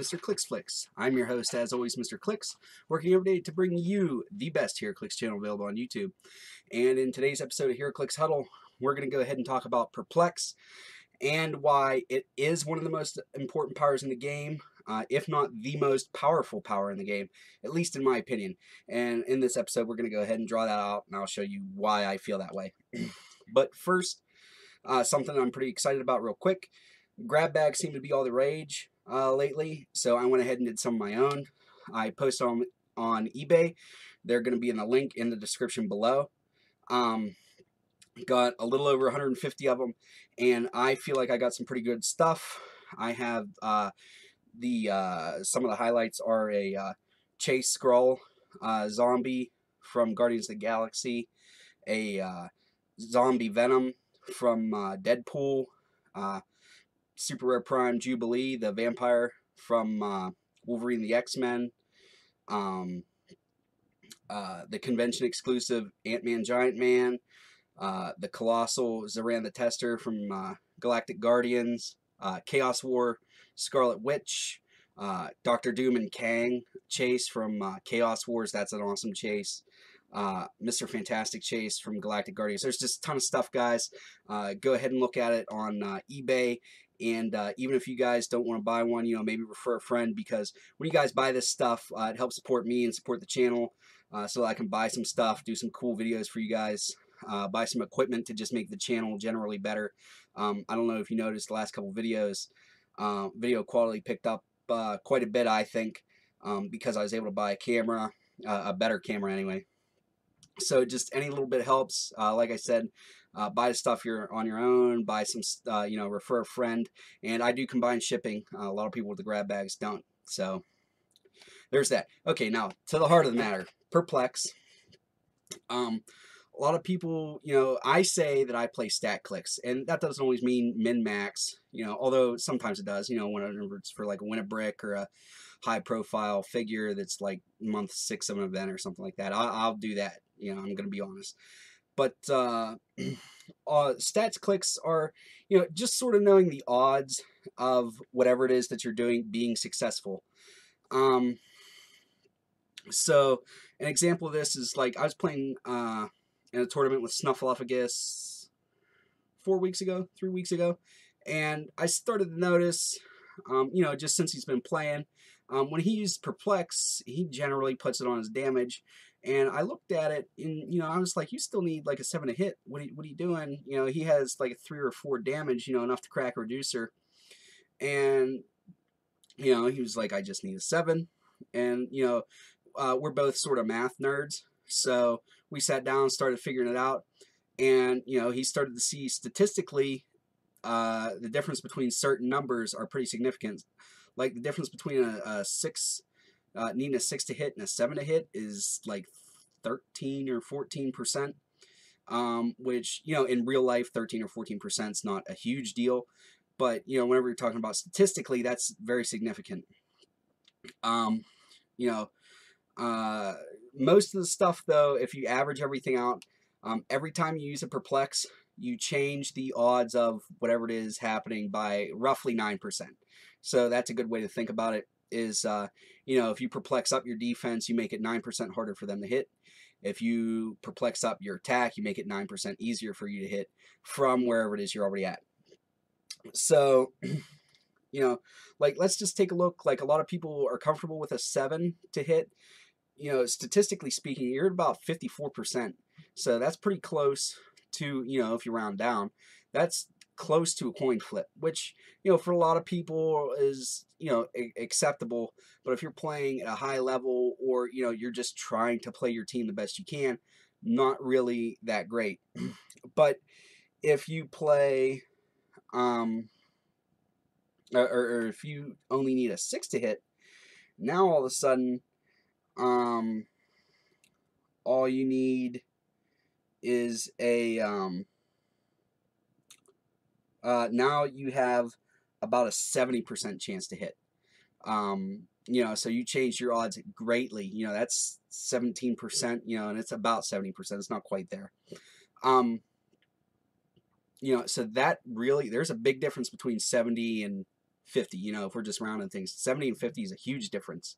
Mr.ClixFlix. I'm your host, as always, Mr.Clix, working every day to bring you the best Heroclix channel available on YouTube. And in today's episode of Heroclix Huddle, we're going to go ahead and talk about Perplex and why it is one of the most important powers in the game, if not the most powerful power in the game, at least in my opinion. And in this episode, we're going to go ahead and draw that out, and I'll show you why I feel that way. But first, something I'm pretty excited about real quick. Grab bags seem to be all the rage lately, so I went ahead and did some of my own. I posted on eBay. They're going to be in the link in the description below. Got a little over 150 of them, and I feel like I got some pretty good stuff. I have some of the highlights are a Chase Skrull zombie from Guardians of the Galaxy, a zombie Venom from Deadpool, Super Rare Prime Jubilee, the vampire from Wolverine the X-Men, the convention exclusive Ant-Man Giant Man, the Colossal Zaran the Tester from Galactic Guardians, Chaos War Scarlet Witch, Dr. Doom and Kang chase from Chaos Wars. That's an awesome chase. Mr. Fantastic chase from Galactic Guardians. There's just a ton of stuff, guys. Go ahead and look at it on eBay. And even if you guys don't want to buy one, maybe refer a friend, because when you guys buy this stuff, it helps support me and support the channel, so that I can buy some stuff, do some cool videos for you guys, buy some equipment to just make the channel generally better. I don't know if you noticed the last couple videos, video quality picked up quite a bit, I think, because I was able to buy a camera, a better camera anyway. So just any little bit helps. Like I said, buy stuff you're on your own, buy some, refer a friend. And I do combine shipping. A lot of people with the grab bags don't. So there's that. Okay, now to the heart of the matter, Perplex. A lot of people, I say that I play stat clicks, and that doesn't always mean min-max, although sometimes it does, whenever it's for like a win-a-brick or a high-profile figure that's like month 6 of an event or something like that. I'll do that, I'm going to be honest. But stats clicks are, just sort of knowing the odds of whatever it is that you're doing being successful. So an example of this is, like, I was playing in a tournament with Snuffleupagus 3 weeks ago, and I started to notice, just since he's been playing, when he used Perplex, he generally puts it on his damage. And I looked at it, and I was like, you still need like a 7 to hit. What are you doing? He has like a 3 or 4 damage, enough to crack a reducer. And he was like, I just need a 7. And we're both sort of math nerds, so we sat down and started figuring it out. And he started to see statistically the difference between certain numbers are pretty significant. Like the difference between a 6 needing a 6 to hit and a 7 to hit is like 13 or 14%, which, in real life, 13 or 14% is not a huge deal, but, whenever you're talking about statistically, that's very significant. Most of the stuff, though, if you average everything out, every time you use a Perplex, you change the odds of whatever it is happening by roughly 9%. So that's a good way to think about it. Is, if you Perplex up your defense, you make it 9% harder for them to hit. If you Perplex up your attack, you make it 9% easier for you to hit from wherever it is you're already at. So, like, let's just take a look. Like, a lot of people are comfortable with a 7 to hit. Statistically speaking, you're at about 54%. So that's pretty close to, if you round down, that's close to a coin flip, which, for a lot of people is, acceptable. But if you're playing at a high level, or, you're just trying to play your team the best you can, not really that great. But if you play, or if you only need a 6 to hit, now all of a sudden, all you need is a, now you have about a 70% chance to hit. So you change your odds greatly. That's 17%, and it's about 70%. It's not quite there. So that really, there's a big difference between 70 and 50. You know, if we're just rounding things, 70 and 50 is a huge difference.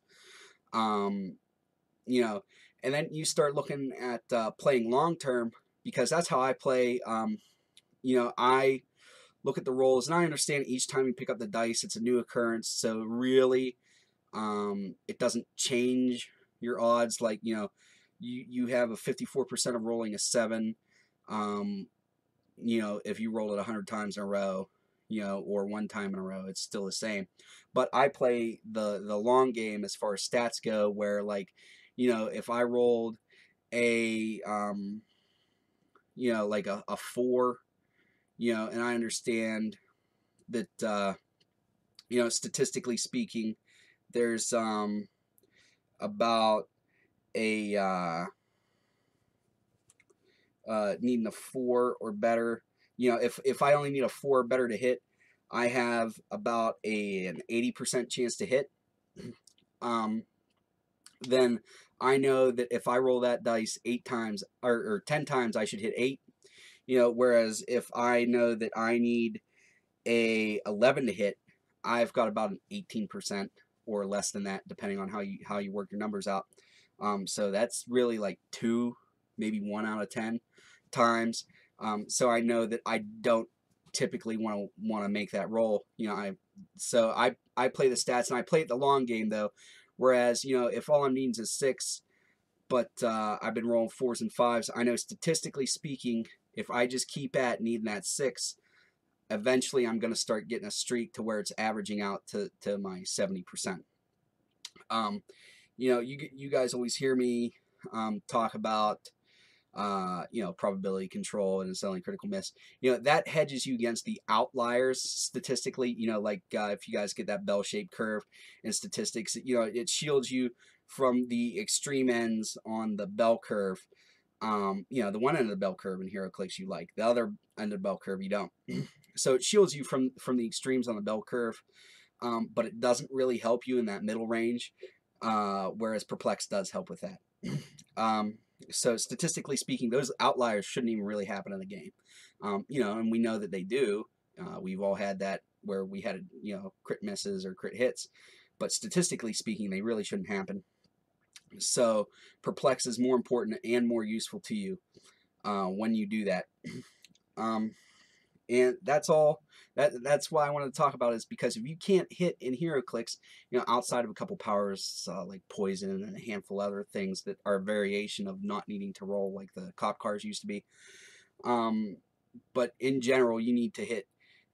You know, and then you start looking at playing long term, because that's how I play. You know, I look at the rolls, and I understand each time you pick up the dice, it's a new occurrence. So really, it doesn't change your odds. Like, you know, you have a 54% of rolling a 7. You know, if you roll it 100 times in a row, you know, or one time in a row, it's still the same. But I play the long game as far as stats go, where, like, you know, if I rolled a you know, like a 4, you know, and I understand that you know, statistically speaking, there's about a needing a 4 or better. You know, if I only need a 4 or better to hit, I have about an 80% chance to hit. Then I know that if I roll that dice 8 times or 10 times, I should hit 8. You know, whereas if I know that I need a 11 to hit, I've got about an 18% or less than that, depending on how you work your numbers out. So that's really like 2, maybe 1 out of 10 times. So I know that I don't typically want to make that roll. You know, I play the stats, and I play the long game though. Whereas, you know, if all I'm needing is 6, but I've been rolling 4s and 5s, I know statistically speaking, if I just keep at needing that 6, eventually I'm going to start getting a streak to where it's averaging out to my 70%. You know, you guys always hear me talk about you know, probability control and it's only critical miss. You know, that hedges you against the outliers statistically. You know, like if you guys get that bell-shaped curve in statistics, you know, it shields you from the extreme ends on the bell curve. You know, the one end of the bell curve in Heroclix you like, the other end of the bell curve you don't. So it shields you from the extremes on the bell curve, but it doesn't really help you in that middle range, whereas Perplex does help with that. So statistically speaking, those outliers shouldn't even really happen in the game. You know, and we know that they do. We've all had that where we had, you know, crit misses or crit hits, but statistically speaking, they really shouldn't happen. So Perplex is more important and more useful to you when you do that. And that's all. That's why I wanted to talk about it, is because if you can't hit in Heroclix, you know, outside of a couple powers like poison and a handful of other things that are a variation of not needing to roll like the cop cars used to be, but in general you need to hit,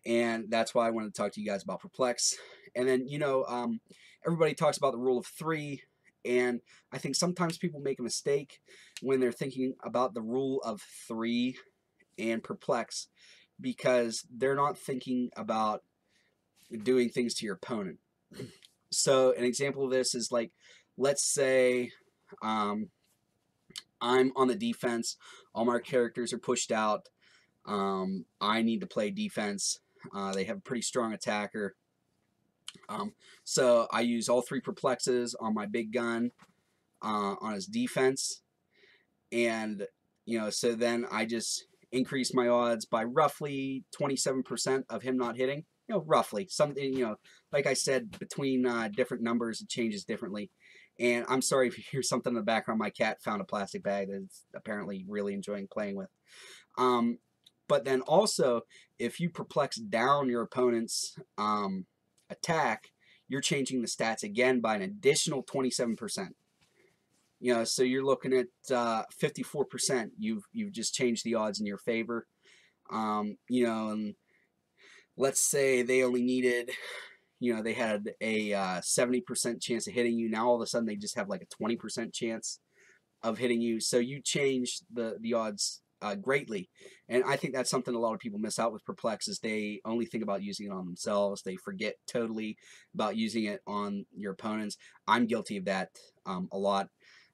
and that's why I wanted to talk to you guys about Perplex. And then, you know, everybody talks about the rule of 3, and I think sometimes people make a mistake when they're thinking about the rule of 3 and Perplex, because they're not thinking about doing things to your opponent. So an example of this is, like, let's say I'm on the defense, all my characters are pushed out, I need to play defense, they have a pretty strong attacker, so I use all 3 perplexes on my big gun on his defense, and, you know, so then I just increase my odds by roughly 27% of him not hitting. You know, roughly. Something, you know, like I said, between different numbers, it changes differently. And I'm sorry if you hear something in the background. My cat found a plastic bag that it's apparently really enjoying playing with. But then also, if you perplex down your opponent's attack, you're changing the stats again by an additional 27%. You know, so you're looking at 54%. You've just changed the odds in your favor. You know, and let's say they only needed, you know, they had a 70% chance of hitting you. Now all of a sudden they just have like a 20% chance of hitting you. So you change the odds greatly. And I think that's something a lot of people miss out with Perplex, is they only think about using it on themselves. They forget totally about using it on your opponents. I'm guilty of that a lot.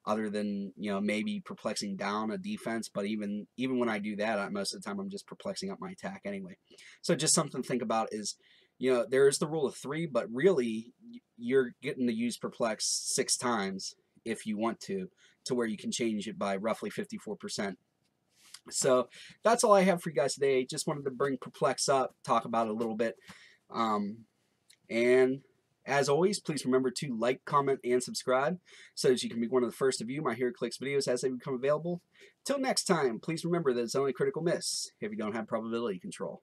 Other than, you know, maybe perplexing down a defense, but even when I do that, most of the time I'm just perplexing up my attack anyway. So just something to think about is, you know, there is the rule of 3, but really you're getting to use Perplex 6 times if you want to where you can change it by roughly 54%. So that's all I have for you guys today. Just wanted to bring Perplex up, talk about it a little bit. And as always, please remember to like, comment, and subscribe so that you can be one of the first to view my Heroclix videos as they become available. Till next time, please remember that it's only critical miss if you don't have probability control.